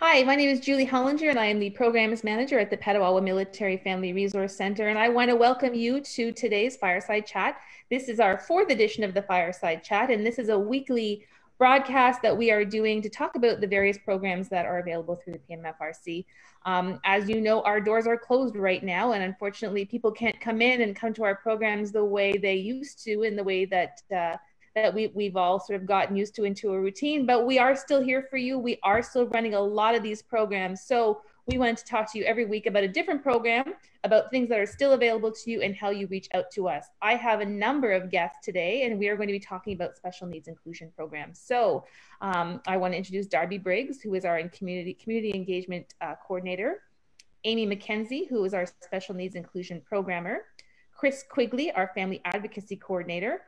Hi, my name is Julie Hollinger, and I am the Programs Manager at the Petawawa Military Family Resource Center, and I want to welcome you to today's Fireside Chat. This is our fourth edition of the Fireside Chat, and this is a weekly broadcast that we are doing to talk about the various programs that are available through the PMFRC. As you know, our doors are closed right now, and unfortunately, people can't come in and come to our programs the way they used to, in the way that we've all sort of gotten used to into a routine, but we are still here for you. We are still running a lot of these programs. So we want to talk to you every week about a different program, about things that are still available to you and how you reach out to us. I have a number of guests today, and we are going to be talking about special needs inclusion programs. So I want to introduce Darby Briggs, who is our community engagement coordinator, Amy MacKenzie, who is our special needs inclusion programmer, Chris Quigley, our family advocacy coordinator,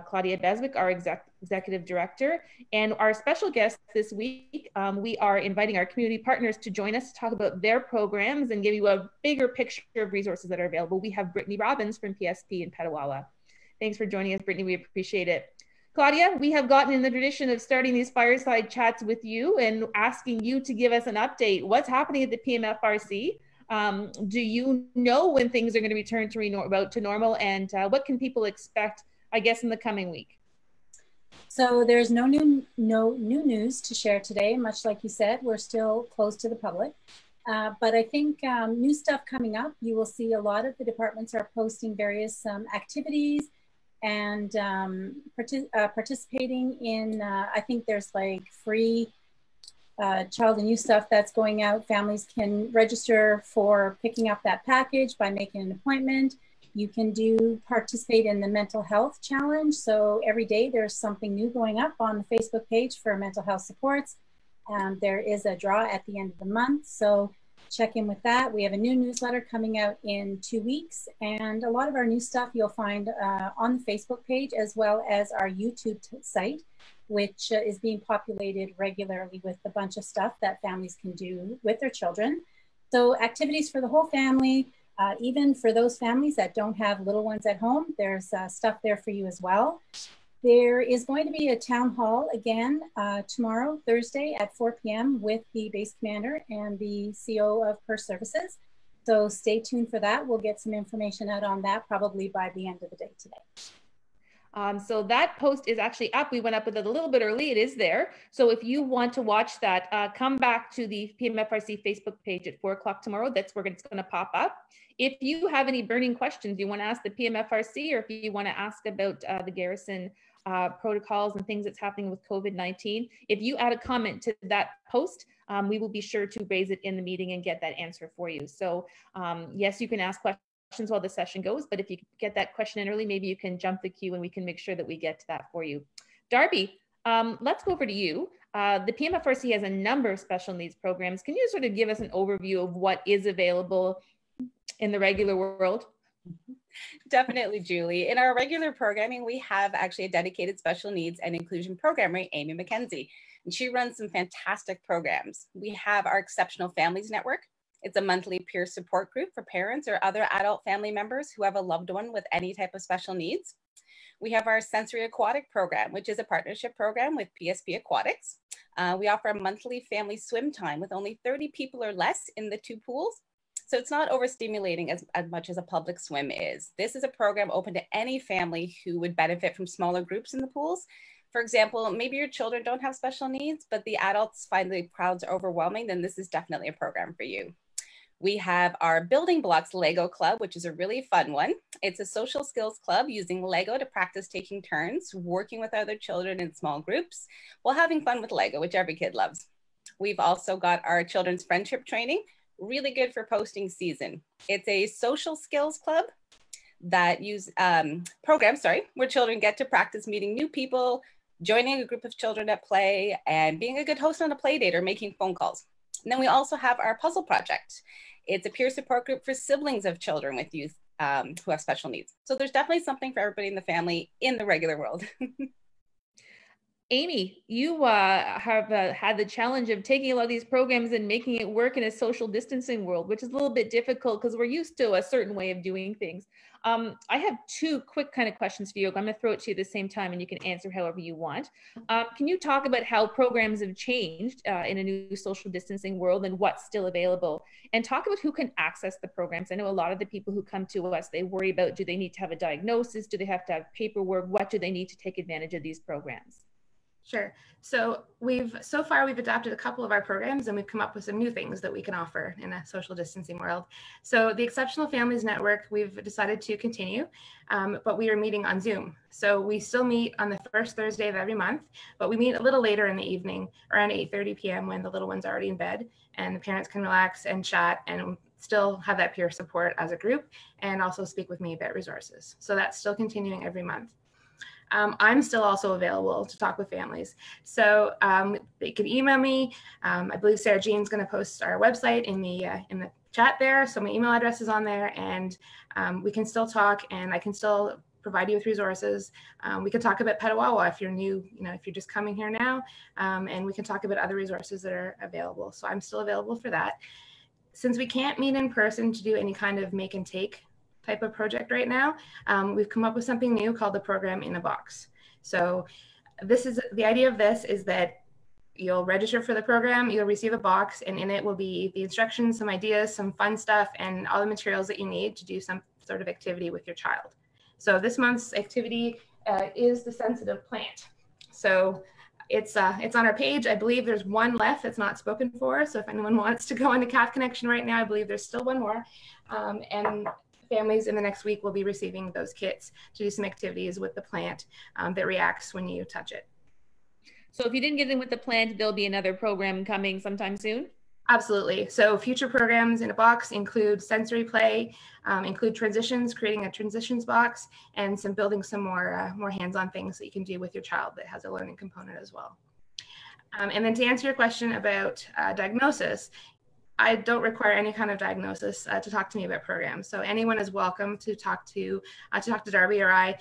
Claudia Beswick, our executive director, and our special guest this week, we are inviting our community partners to join us to talk about their programs and give you a bigger picture of resources that are available. We have Brittney Robins from PSP in Petawawa. Thanks for joining us, Brittany. We appreciate it. Claudia, we have gotten in the tradition of starting these fireside chats with you and asking you to give us an update. What's happening at the PMFRC? Do you know when things are going to return to normal, and what can people expect, I guess, in the coming week? So there's no new news to share today. Much like you said, we're still closed to the public. But I think new stuff coming up. You will see a lot of the departments are posting various activities and participating in, I think there's like free child and youth stuff that's going out. Families can register for picking up that package by making an appointment. You can participate in the mental health challenge. So every day there's something new going up on the Facebook page for mental health supports. There is a draw at the end of the month. So check in with that. We have a new newsletter coming out in 2 weeks. And a lot of our new stuff you'll find on the Facebook page, as well as our YouTube site, which is being populated regularly with a bunch of stuff that families can do with their children. So activities for the whole family. Even for those families that don't have little ones at home, there's stuff there for you as well. There is going to be a town hall again tomorrow, Thursday at 4 p.m. with the base commander and the CO of PERS Services. So stay tuned for that. We'll get some information out on that probably by the end of the day today. So that post is actually up. We went up with it a little bit early. It is there. So if you want to watch that, come back to the PMFRC Facebook page at 4 o'clock tomorrow. That's where it's going to pop up. If you have any burning questions you want to ask the PMFRC, or if you want to ask about the garrison protocols and things that's happening with COVID-19, if you add a comment to that post, we will be sure to raise it in the meeting and get that answer for you. So yes, you can ask questions while the session goes, but if you get that question in early, maybe you can jump the queue and we can make sure that we get to that for you. Darby, let's go over to you. The PMFRC has a number of special needs programs. Can you sort of give us an overview of what is available in the regular world? Definitely, Julie. In our regular programming, we have actually a dedicated special needs and inclusion programmer, Amy MacKenzie, and she runs some fantastic programs. We have our Exceptional Families Network. It's a monthly peer support group for parents or other adult family members who have a loved one with any type of special needs. We have our Sensory Aquatic program, which is a partnership program with PSP Aquatics. We offer a monthly family swim time with only 30 people or less in the 2 pools. So it's not overstimulating as much as a public swim is. This is a program open to any family who would benefit from smaller groups in the pools. For example, maybe your children don't have special needs, but the adults find the crowds overwhelming, then this is definitely a program for you. We have our Building Blocks Lego Club, which is a really fun one. It's a social skills club using Lego to practice taking turns, working with other children in small groups, while having fun with Lego, which every kid loves. We've also got our children's friendship training, really good for posting season. It's a social skills club that where children get to practice meeting new people, joining a group of children at play, and being a good host on a play date or making phone calls. And then we also have our puzzle project. It's a peer support group for siblings of children with youth who have special needs. So there's definitely something for everybody in the family in the regular world. Amy, you have had the challenge of taking a lot of these programs and making it work in a social distancing world, which is a little bit difficult because we're used to a certain way of doing things. I have two quick kind of questions for you. I'm going to throw it to you at the same time and you can answer however you want. Can you talk about how programs have changed in a new social distancing world and what's still available? And talk about who can access the programs. I know a lot of the people who come to us, they worry about, do they need to have a diagnosis? Do they have to have paperwork? What do they need to take advantage of these programs? Sure. So so far we've adapted a couple of our programs and we've come up with some new things that we can offer in a social distancing world. So the Exceptional Families Network, we've decided to continue, but we are meeting on Zoom. So we still meet on the first Thursday of every month, but we meet a little later in the evening, around 8:30 p.m. when the little one's already in bed and the parents can relax and chat and still have that peer support as a group and also speak with me about resources. So that's still continuing every month. I'm still also available to talk with families. So they can email me. I believe Sara Jane's going to post our website in the chat there. So my email address is on there and we can still talk and I can still provide you with resources. We can talk about Petawawa if you're new, if you're just coming here now, and we can talk about other resources that are available. So I'm still available for that. Since we can't meet in person to do any kind of make and take type of project right now, we've come up with something new called the Program in a Box. So the idea of this is that you'll register for the program, you'll receive a box, and in it will be the instructions, some ideas, some fun stuff, and all the materials that you need to do some sort of activity with your child. So this month's activity is the sensitive plant. So it's on our page. I believe there's one left that's not spoken for. So if anyone wants to go on the CAF Connection right now, I believe there's still one more. And families in the next week will be receiving those kits to do some activities with the plant that reacts when you touch it. So if you didn't get in with the plant, there'll be another program coming sometime soon? Absolutely. So future programs in a box include sensory play, include transitions, creating a transitions box, and building some more hands-on things that you can do with your child that has a learning component as well. And then to answer your question about diagnosis, I don't require any kind of diagnosis to talk to me about programs. So anyone is welcome to talk to Darby or I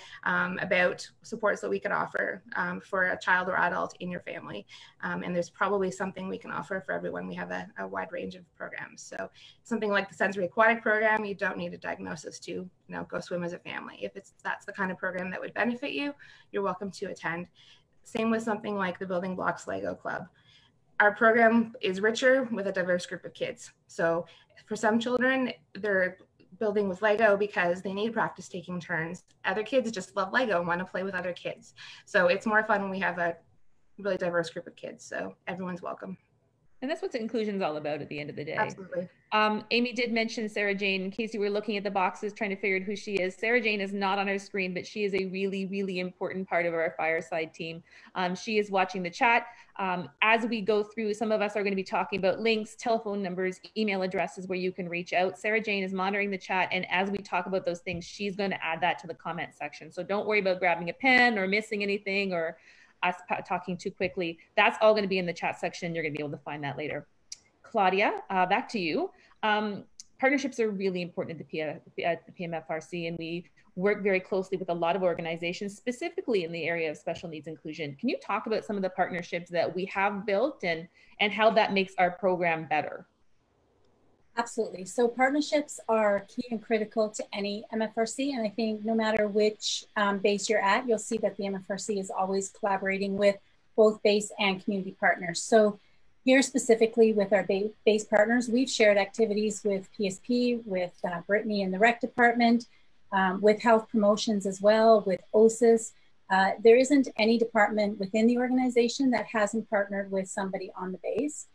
about supports that we can offer for a child or adult in your family. And there's probably something we can offer for everyone. We have a wide range of programs. So something like the sensory aquatic program, you don't need a diagnosis to go swim as a family. If that's the kind of program that would benefit you, you're welcome to attend. Same with something like the Building Blocks Lego Club. Our program is richer with a diverse group of kids. So for some children, they're building with Lego because they need practice taking turns. Other kids just love Lego and want to play with other kids. So it's more fun when we have a really diverse group of kids. So everyone's welcome. And that's what inclusion is all about at the end of the day. Absolutely. Amy did mention Sara Jane. In case you were looking at the boxes trying to figure out who she is, Sara Jane is not on our screen, but she is a really, really important part of our Fireside team. She is watching the chat. As we go through, some of us are going to be talking about links, telephone numbers, email addresses where you can reach out. Sara Jane is monitoring the chat, and as we talk about those things, she's going to add that to the comment section. So don't worry about grabbing a pen or missing anything or us talking too quickly. That's all going to be in the chat section. You're going to be able to find that later. Claudia, back to you. Partnerships are really important at the PMFRC, and we work very closely with a lot of organizations, specifically in the area of special needs inclusion. Can you talk about some of the partnerships that we have built and how that makes our program better? Absolutely. So partnerships are key and critical to any MFRC. And I think no matter which base you're at, you'll see that the MFRC is always collaborating with both base and community partners. So here specifically with our base partners, we've shared activities with PSP, with Brittany in the rec department, with health promotions as well, with OSIS. There isn't any department within the organization that hasn't partnered with somebody on the base.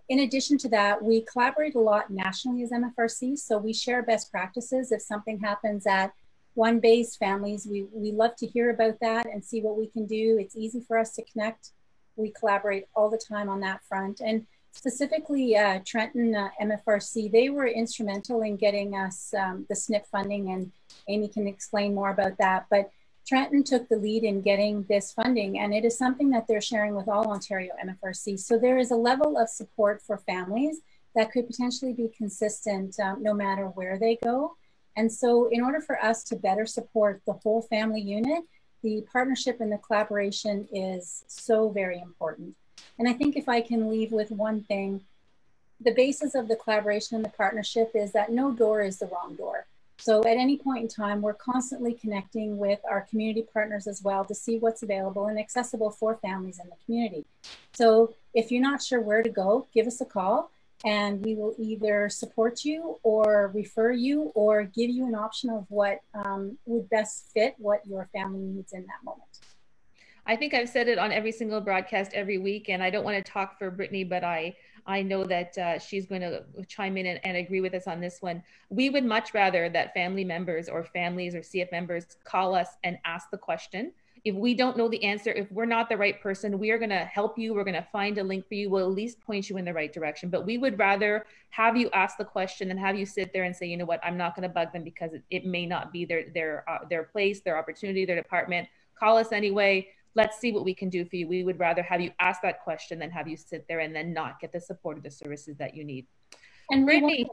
In addition to that, we collaborate a lot nationally as MFRC, so we share best practices. If something happens at one base, families, we love to hear about that and see what we can do. It's easy for us to connect. We collaborate all the time on that front. And specifically Trenton MFRC, they were instrumental in getting us the SNP funding, and Amy can explain more about that. But Trenton took the lead in getting this funding, and it is something that they're sharing with all Ontario MFRC. So there is a level of support for families that could potentially be consistent no matter where they go. And so in order for us to better support the whole family unit, the partnership and the collaboration is so very important. And I think if I can leave with one thing, the basis of the collaboration and the partnership is that no door is the wrong door. So at any point in time, we're constantly connecting with our community partners as well to see what's available and accessible for families in the community. So if you're not sure where to go, give us a call and we will either support you or refer you or give you an option of what would best fit what your family needs in that moment. I think I've said it on every single broadcast every week, and I don't want to talk for Brittany, but I know that she's going to chime in and agree with us on this one. We would much rather that family members or families or CF members call us and ask the question. If we don't know the answer, if we're not the right person, we are going to help you. We're going to find a link for you. We'll at least point you in the right direction. But we would rather have you ask the question than have you sit there and say, you know what, I'm not going to bug them because it may not be their place, their opportunity, their department. Call us anyway. Let's see what we can do for you. We would rather have you ask that question than have you sit there and then not get the support or the services that you need. And Brittany,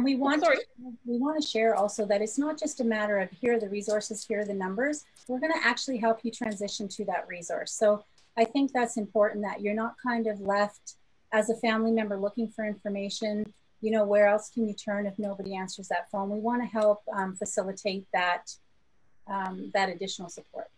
we want to share also that it's not just a matter of here are the resources, here are the numbers. We're going to actually help you transition to that resource. So I think that's important that you're not kind of left as a family member looking for information. You know, where else can you turn if nobody answers that phone? We want to help facilitate that additional support.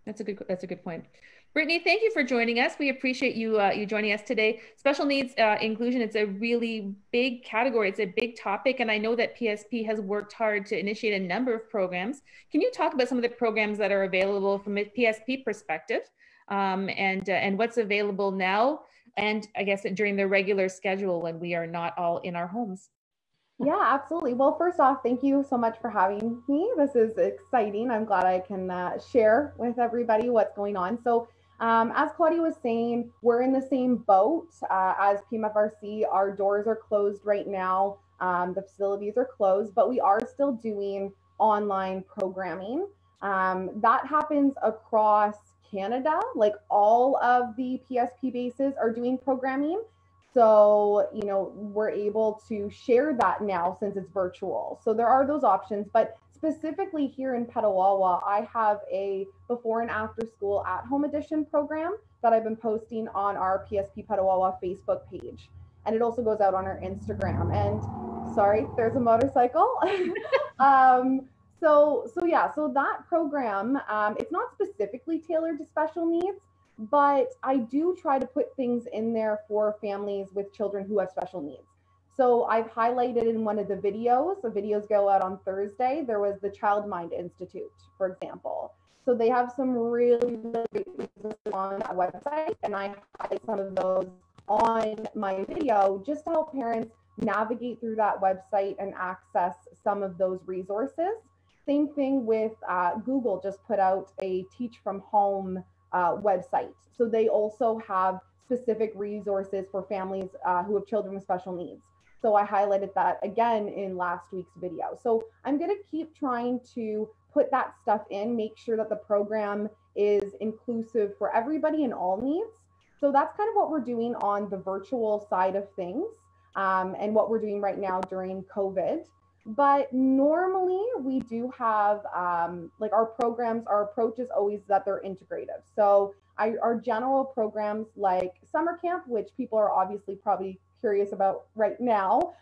That's a good point. Brittany, thank you for joining us. We appreciate you joining us today. Special needs inclusion, it's a really big category. It's a big topic. And I know that PSP has worked hard to initiate a number of programs. Can you talk about some of the programs that are available from a PSP perspective and what's available now? And I guess during the regular schedule when we are not all in our homes. Yeah, absolutely. Well, first off, thank you so much for having me. This is exciting. I'm glad I can share with everybody what's going on. So as Claudia was saying, we're in the same boat as PMFRC. Our doors are closed right now. The facilities are closed, but we are still doing online programming. That happens across Canada. Like all of the PSP bases are doing programming. So, you know, we're able to share that now since it's virtual. So there are those options, but specifically here in Petawawa, I have a before and after school at home edition program that I've been posting on our PSP Petawawa Facebook page. And it also goes out on our Instagram. And sorry, there's a motorcycle. So that program, it's not specifically tailored to special needs, but I do try to put things in there for families with children who have special needs. So I've highlighted in one of the videos go out on Thursday, there was the Child Mind Institute, for example. So they have some really great resources on that website, and I highlight some of those on my video just to help parents navigate through that website and access some of those resources. Same thing with Google just put out a Teach from Home website. So they also have specific resources for families who have children with special needs. So I highlighted that again in last week's video. So I'm going to keep trying to put that stuff in, make sure that the program is inclusive for everybody and all needs. So that's kind of what we're doing on the virtual side of things and what we're doing right now during COVID. But normally we do have like our programs, our approach is always that they're integrative. So our general programs like summer camp, which people are obviously probably curious about right now.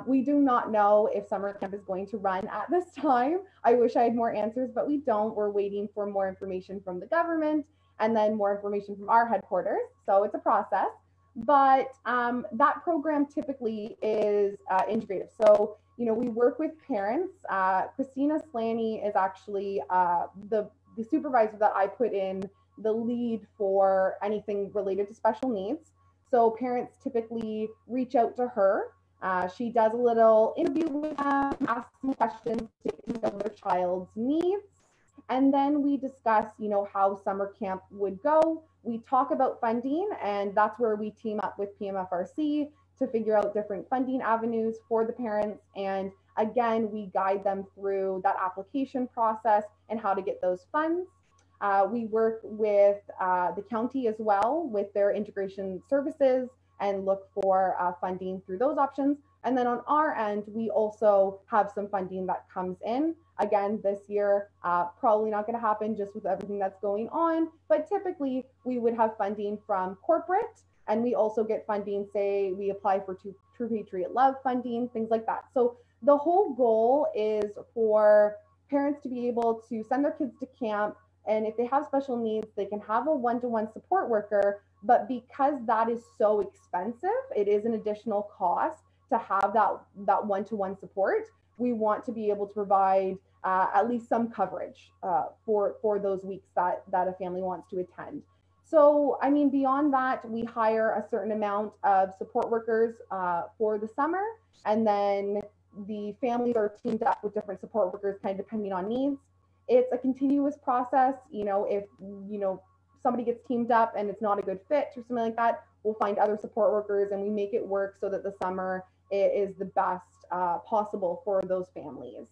We do not know if summer camp is going to run at this time. I wish I had more answers, but we don't. We're waiting for more information from the government and then more information from our headquarters. So it's a process. But that program typically is integrative. So, you know, we work with parents. Christina Slaney is actually the supervisor that I put in the lead for anything related to special needs. So parents typically reach out to her. She does a little interview with them, asks some questions to get to know their child's needs. And then we discuss, you know, how summer camp would go. We talk about funding, and that's where we team up with PMFRC to figure out different funding avenues for the parents. And again, we guide them through that application process and how to get those funds. We work with the county as well with their integration services and look for funding through those options. And then on our end, we also have some funding that comes in. Again, this year, probably not going to happen just with everything that's going on, but typically we would have funding from corporate, and we also get funding, say we apply for True Patriot Love funding, things like that. So The whole goal is for parents to be able to send their kids to camp, and if they have special needs, they can have a one-to-one support worker. But because that is so expensive, it is an additional cost to have that one-to-one support. We want to be able to provide at least some coverage for those weeks that a family wants to attend. So, I mean, beyond that, we hire a certain amount of support workers for the summer, and then the families are teamed up with different support workers, kind of depending on needs. It's a continuous process. You know, if somebody gets teamed up and it's not a good fit or something like that, we'll find other support workers and we make it work so that the summer is the best possible for those families.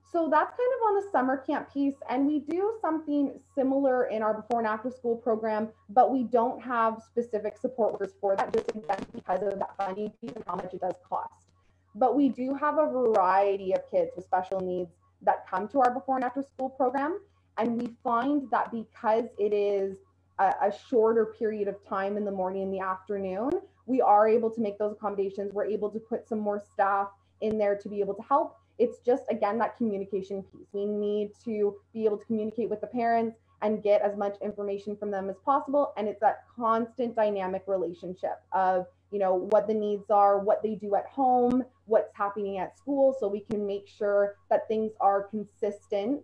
So that's kind of on the summer camp piece. And we do something similar in our before and after school program, but we don't have specific support workers for that, just again because of that funding piece and how much it does cost. But we do have a variety of kids with special needs that come to our before and after school program. And we find that because it is a shorter period of time in the morning and the afternoon, we are able to make those accommodations. We're able to put some more staff in there to be able to help. It's just, again, that communication piece. We need to be able to communicate with the parents and get as much information from them as possible. And it's that constant dynamic relationship of, you know, what the needs are, what they do at home, what's happening at school, so we can make sure that things are consistent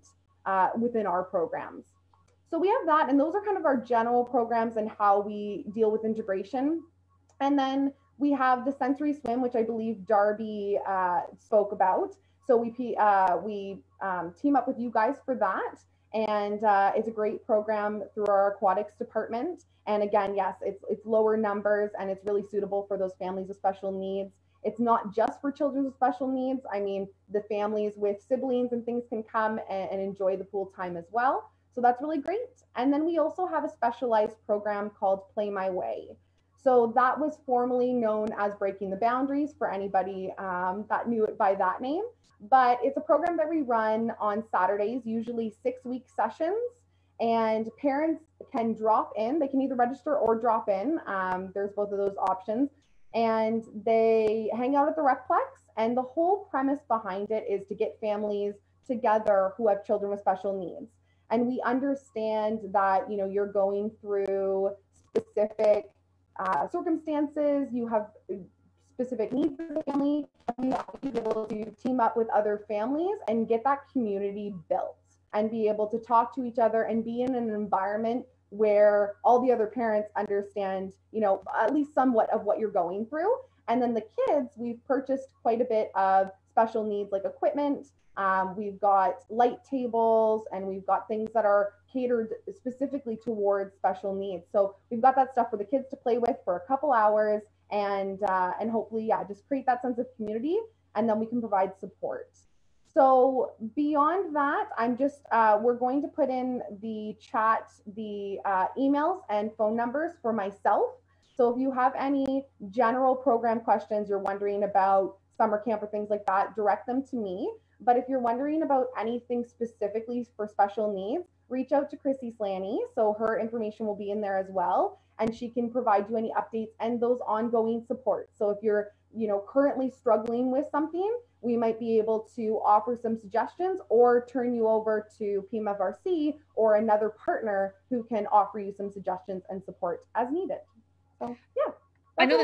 within our programs. So we have that, and those are kind of our general programs and how we deal with integration. And then we have the sensory swim, which I believe Darby spoke about. So we team up with you guys for that. And it's a great program through our aquatics department. And again, yes, it's lower numbers and it's really suitable for those families with special needs. It's not just for children with special needs. I mean, the families with siblings and things can come and enjoy the pool time as well. So that's really great. And then we also have a specialized program called Play My Way. So that was formerly known as Breaking the Boundaries for anybody that knew it by that name. But it's a program that we run on Saturdays, usually 6-week sessions, and parents can drop in. They can either register or drop in. There's both of those options. And they hang out at the Recplex. And the whole premise behind it is to get families together who have children with special needs. And we understand that, you know, you're going through specific circumstances, you have specific needs as a family, and you have to be able to team up with other families and get that community built and be able to talk to each other and be in an environment where all the other parents understand, you know, at least somewhat of what you're going through. And then the kids, we've purchased quite a bit of special needs like equipment. We've got light tables and we've got things that are catered specifically towards special needs. So we've got that stuff for the kids to play with for a couple hours and hopefully, yeah, just create that sense of community, and then we can provide support. So beyond that, I'm just, we're going to put in the chat, the emails and phone numbers for myself. So if you have any general program questions, you're wondering about summer camp or things like that, direct them to me. But if you're wondering about anything specifically for special needs, reach out to Chrissy Slaney. So her information will be in there as well. And she can provide you any updates and those ongoing support. So if you're, you know, currently struggling with something, we might be able to offer some suggestions or turn you over to PMFRC or another partner who can offer you some suggestions and support as needed. So yeah. I know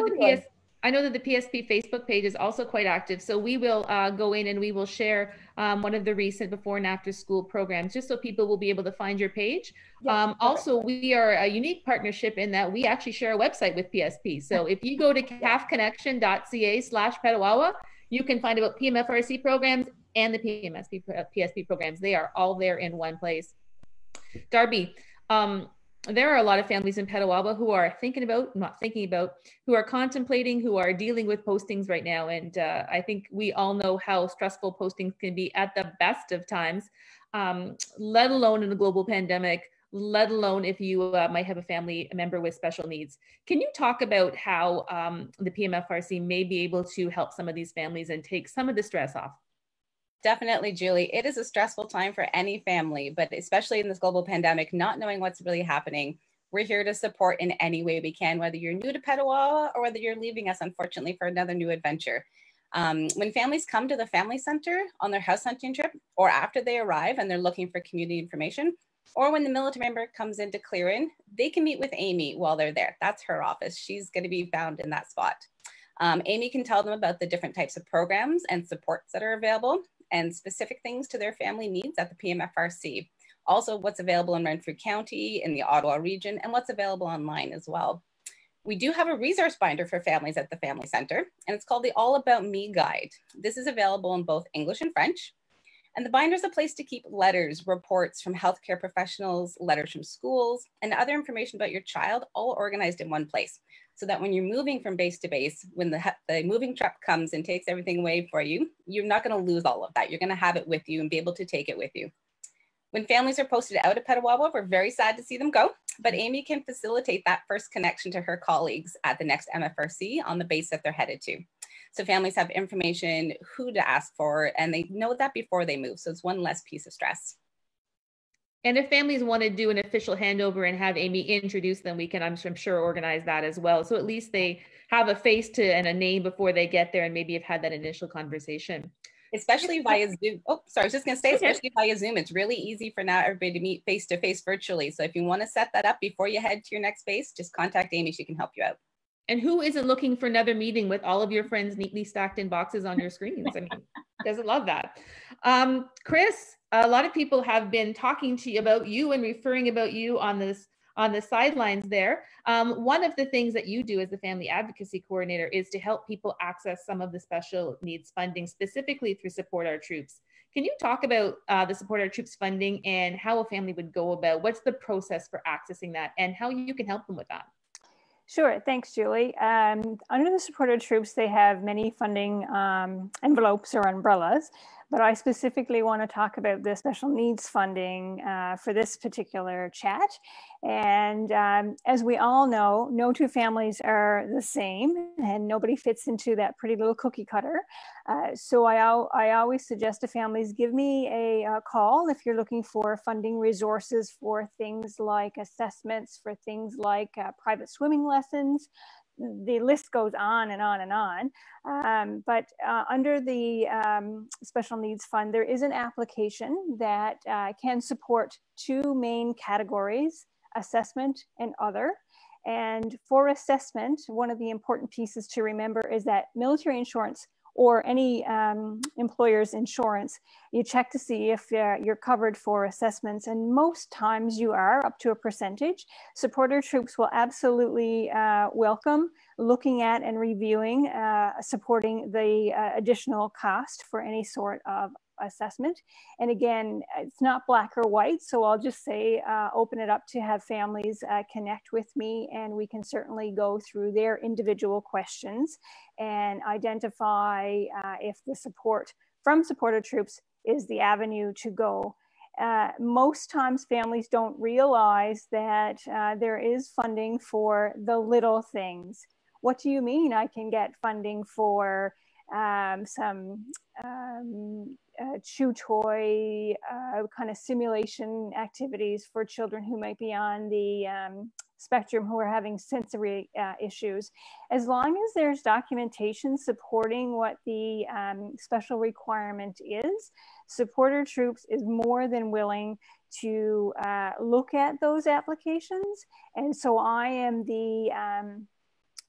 that the PSP Facebook page is also quite active. So we will go in and we will share one of the recent before and after school programs, just so people will be able to find your page. Yes, also, we are a unique partnership in that we actually share a website with PSP. So if you go to calfconnection.ca/Petawawa, you can find about PMFRC programs and the PSP programs. They are all there in one place. Darby, there are a lot of families in Petawawa who are who are contemplating, who are dealing with postings right now. And I think we all know how stressful postings can be at the best of times, let alone in a global pandemic, let alone if you might have a family member with special needs. Can you talk about how the PMFRC may be able to help some of these families and take some of the stress off? Definitely, Julie. It is a stressful time for any family, but especially in this global pandemic, not knowing what's really happening. We're here to support in any way we can, whether you're new to Petawawa or whether you're leaving us, unfortunately, for another new adventure. When families come to the family center on their house hunting trip, or after they arrive and they're looking for community information, or when the military member comes in to clear in, they can meet with Amy while they're there. That's her office. She's going to be found in that spot. Amy can tell them about the different types of programs and supports that are available and specific things to their family needs at the PMFRC. Also, what's available in Renfrew County, in the Ottawa region, and what's available online as well. We do have a resource binder for families at the Family Center, and it's called the All About Me Guide. This is available in both English and French. And the binder is a place to keep letters, reports from healthcare professionals, letters from schools, and other information about your child, all organized in one place. So that when you're moving from base to base, when the moving truck comes and takes everything away for you, you're not going to lose all of that. You're going to have it with you and be able to take it with you. When families are posted out of Petawawa, we're very sad to see them go, but Amy can facilitate that first connection to her colleagues at the next MFRC on the base that they're headed to. So families have information, who to ask for, and they know that before they move. So it's one less piece of stress. And if families want to do an official handover and have Amy introduce them, we can, I'm sure, organize that as well. So at least they have a face to and a name before they get there and maybe have had that initial conversation. Especially via Zoom. Oh, sorry, I was just going to say, especially via Zoom. It's really easy for now everybody to meet face-to-face virtually. So if you want to set that up before you head to your next base, just contact Amy. She can help you out. And who isn't looking for another meeting with all of your friends neatly stacked in boxes on your screens? I mean, doesn't love that. Chris, a lot of people have been talking to you about you and referring about you on the sidelines there. One of the things that you do as the family advocacy coordinator is to help people access some of the special needs funding, specifically through Support Our Troops. Can you talk about the Support Our Troops funding and how a family would go about, what's the process for accessing that and how you can help them with that? Sure, thanks, Julie. Under the Support Our Troops, they have many funding envelopes or umbrellas, but I specifically want to talk about the special needs funding for this particular chat. And as we all know, no two families are the same and nobody fits into that pretty little cookie cutter. So I always suggest to families, give me a call if you're looking for funding resources for things like assessments, for things like private swimming lessons. The list goes on and on and on. But under the Special Needs Fund, there is an application that can support two main categories, assessment and other. And for assessment, one of the important pieces to remember is that military insurance or any employer's insurance, you check to see if you're covered for assessments, and most times you are, up to a percentage. Support Our Troops will absolutely welcome looking at and reviewing, supporting the additional cost for any sort of assessment. And again, it's not black or white, so I'll just say open it up to have families connect with me, and we can certainly go through their individual questions and identify if the support from Support Our Troops is the avenue to go. Most times families don't realize that there is funding for the little things. What do you mean I can get funding for some chew toy kind of simulation activities for children who might be on the spectrum, who are having sensory issues? As long as there's documentation supporting what the special requirement is, Support Our Troops is more than willing to look at those applications. And so I am the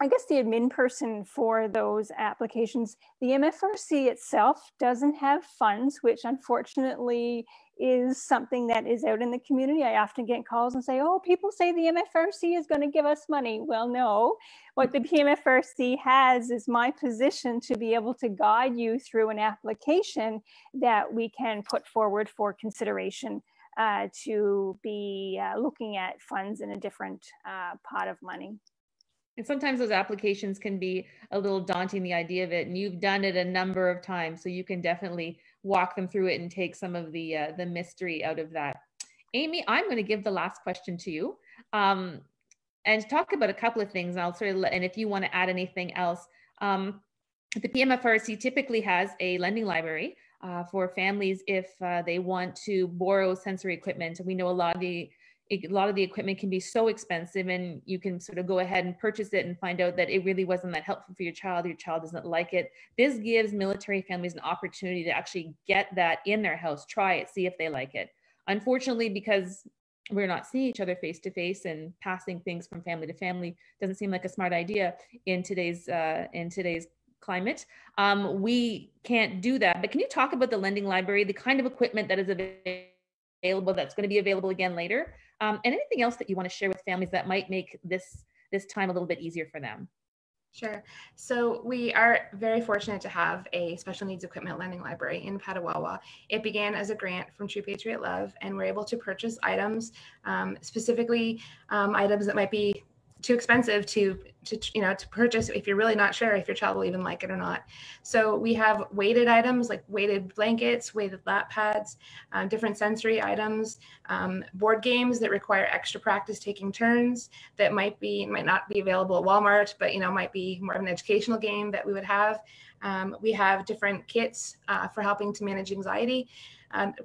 I guess the admin person for those applications. The MFRC itself doesn't have funds, which unfortunately is something that is out in the community. I often get calls and say, oh, people say the MFRC is going to give us money. Well, no, what the PMFRC has is my position to be able to guide you through an application that we can put forward for consideration to be looking at funds in a different pot of money. And sometimes those applications can be a little daunting, the idea of it, and you've done it a number of times, so you can definitely walk them through it and take some of the mystery out of that. Amy, I'm going to give the last question to you and talk about a couple of things. And I'll sort of, and if you want to add anything else, the PMFRC typically has a lending library for families if they want to borrow sensory equipment. We know a lot of the a lot of the equipment can be so expensive, and you can sort of go ahead and purchase it and find out that it really wasn't that helpful for your child doesn't like it. This gives military families an opportunity to actually get that in their house, try it, see if they like it. Unfortunately, because we're not seeing each other face to face, and passing things from family to family doesn't seem like a smart idea in today's climate. We can't do that. But can you talk about the lending library, the kind of equipment that is available, that's going to be available again later, and anything else that you want to share with families that might make this time a little bit easier for them? Sure. So we are very fortunate to have a special needs equipment lending library in Petawawa. It began as a grant from True Patriot Love, and we're able to purchase items, specifically items that might be too expensive to purchase if you're really not sure if your child will even like it or not. So we have weighted items like weighted blankets, weighted lap pads, different sensory items, board games that require extra practice taking turns that might not be available at Walmart, but might be more of an educational game that we would have. We have different kits for helping to manage anxiety.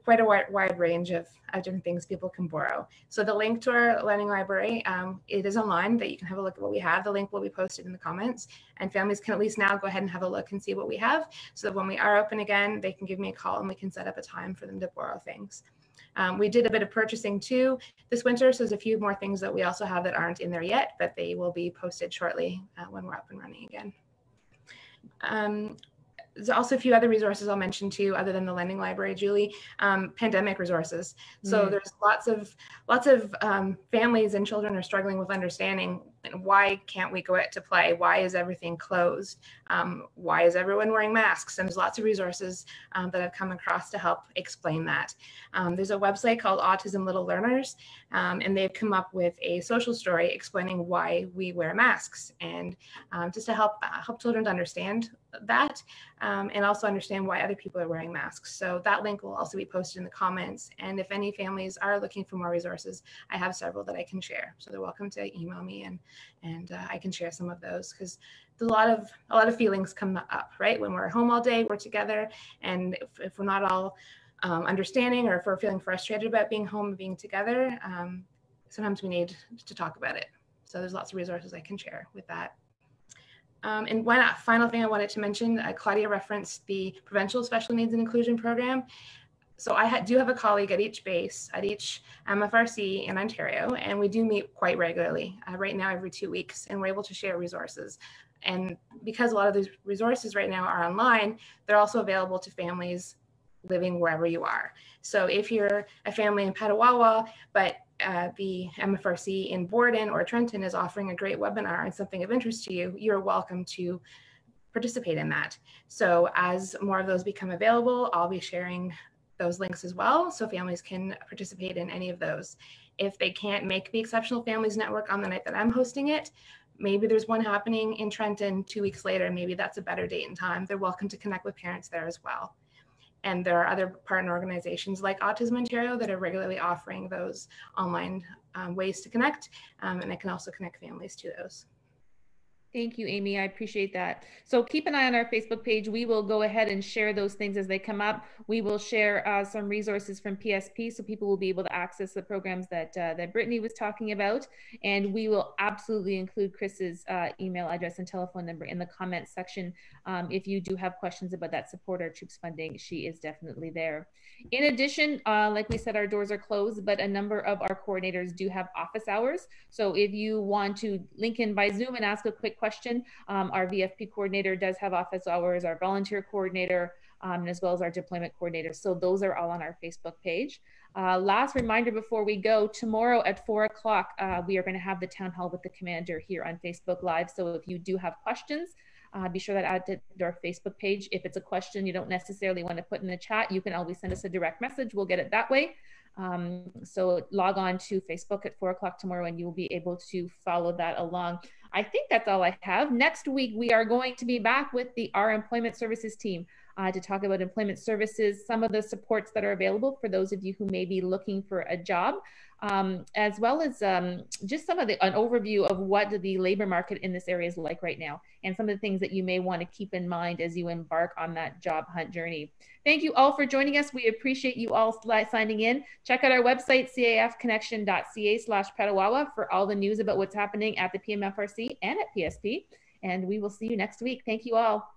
Quite a wide range of different things people can borrow. So the link to our lending library, it is online, that you can have a look at what we have. The link will be posted in the comments, and families can at least now go ahead and have a look and see what we have, so that when we are open again, they can give me a call and we can set up a time for them to borrow things. We did a bit of purchasing too this winter, so there's a few more things that we also have that aren't in there yet, but they will be posted shortly when we're up and running again. There's also a few other resources I'll mention too, other than the lending library, Julie. Pandemic resources. So there's lots of families and children are struggling with understanding, why can't we go out to play? Why is everything closed? Why is everyone wearing masks? And there's lots of resources that I've come across to help explain that. There's a website called Autism Little Learners, and they've come up with a social story explaining why we wear masks, and just to help children to understand that, and also understand why other people are wearing masks. So that link will also be posted in the comments. And if any families are looking for more resources, I have several that I can share. So they're welcome to email me, and I can share some of those, because a lot of feelings come up, right? When we're home all day, we're together, and if we're not all understanding, or if we're feeling frustrated about being home and being together, sometimes we need to talk about it. So there's lots of resources I can share with that. And one final thing I wanted to mention, Claudia referenced the Provincial Special Needs and Inclusion Program. So I do have a colleague at each base, at each MFRC in Ontario, and we do meet quite regularly, right now every 2 weeks, and we're able to share resources. And because a lot of these resources right now are online, they're also available to families living wherever you are. So if you're a family in Petawawa, but the MFRC in Borden or Trenton is offering a great webinar and something of interest to you, you're welcome to participate in that. So as more of those become available, I'll be sharing those links as well, so families can participate in any of those. If they can't make the Exceptional Families Network on the night that I'm hosting it, maybe there's one happening in Trenton 2 weeks later, maybe that's a better date and time. They're welcome to connect with parents there as well. And there are other partner organizations like Autism Ontario that are regularly offering those online ways to connect, and I can also connect families to those. Thank you, Amy. I appreciate that. So keep an eye on our Facebook page. We will go ahead and share those things as they come up. We will share some resources from PSP, so people will be able to access the programs that Brittany was talking about. And we will absolutely include Chris's email address and telephone number in the comments section. If you do have questions about that support our troops funding, she is definitely there. In addition, like we said, our doors are closed, but a number of our coordinators do have office hours. So if you want to link in by Zoom and ask a quick question, our VFP coordinator does have office hours, our volunteer coordinator, as well as our deployment coordinator. So those are all on our Facebook page. Last reminder before we go, tomorrow at 4 o'clock, we are going to have the town hall with the commander here on Facebook Live. So if you do have questions, be sure that add to our Facebook page. If it's a question you don't necessarily want to put in the chat, you can always send us a direct message. We'll get it that way. So log on to Facebook at 4 o'clock tomorrow, and you'll be able to follow that along. I think that's all I have. Next week, we are going to be back with our employment services team. to talk about employment services, some of the supports that are available for those of you who may be looking for a job, as well as just an overview of what the labor market in this area is like right now, and some of the things that you may want to keep in mind as you embark on that job hunt journey. Thank you all for joining us. We appreciate you all signing in. Check out our website, cafconnection.ca/Petawawa, for all the news about what's happening at the PMFRC and at PSP. And we will see you next week. Thank you all.